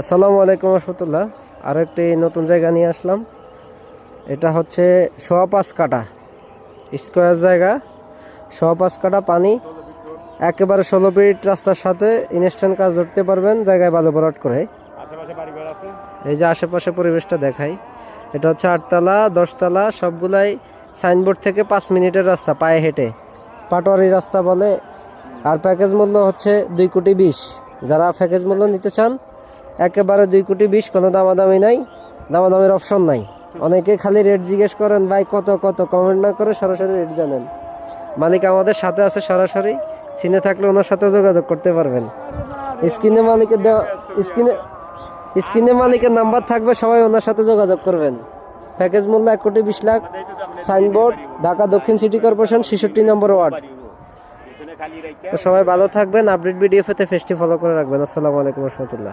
আসসালামু আলাইকুম রহমতুল্লাহ। আরেকটি নতুন জায়গা নিয়ে আসলাম। এটা হচ্ছে ৫.৫ কাঠা স্কোয়ার জায়গা, ৫.৫ কাঠা পানি, একেবারে ১৬ ফিট রাস্তার সাথে ইনস্ট্যান্ট কাজ ধরতে পারবেন, জায়গায় ভালো ভরাট করে। এই যে আশেপাশে পরিবেশটা দেখাই। এটা হচ্ছে ৮তলা ১০তলা, সবগুলাই সাইনবোর্ড থেকে ৫ মিনিটের রাস্তা, পায়ে হেঁটে, পাটোয়ারি রাস্তা বলে। আর প্যাকেজ মূল্য হচ্ছে ২,২০,০০,০০০। যারা প্যাকেজ মূল্য নিতে চান একেবারে ২,২০,০০,০০০, কোনো দামাদামি নাই, দামাদামির অপশন নাই। অনেকে খালি রেট জিজ্ঞেস করেন, ভাই কত কত, কমেন্ট না করে সরাসরি রেট জানেন। মালিক আমাদের সাথে আছে, সরাসরি চিনে থাকলে ওনার সাথে যোগাযোগ করতে পারবেন। স্ক্রিনে মালিকের স্ক্রিনে মালিকের নাম্বার থাকবে, সবাই ওনার সাথে যোগাযোগ করবেন। প্যাকেজ মূল্য ১,২০,০০,০০০। সাইনবোর্ড ঢাকা দক্ষিণ সিটি কর্পোরেশন ৬৬ নম্বর ওয়ার্ড। তো সবাই ভালো থাকবেন। আপডেট ভিডিও পেতে পেজটি ফলো করে রাখবেন। আসসালামু আলাইকুম রহমতুল্লাহ।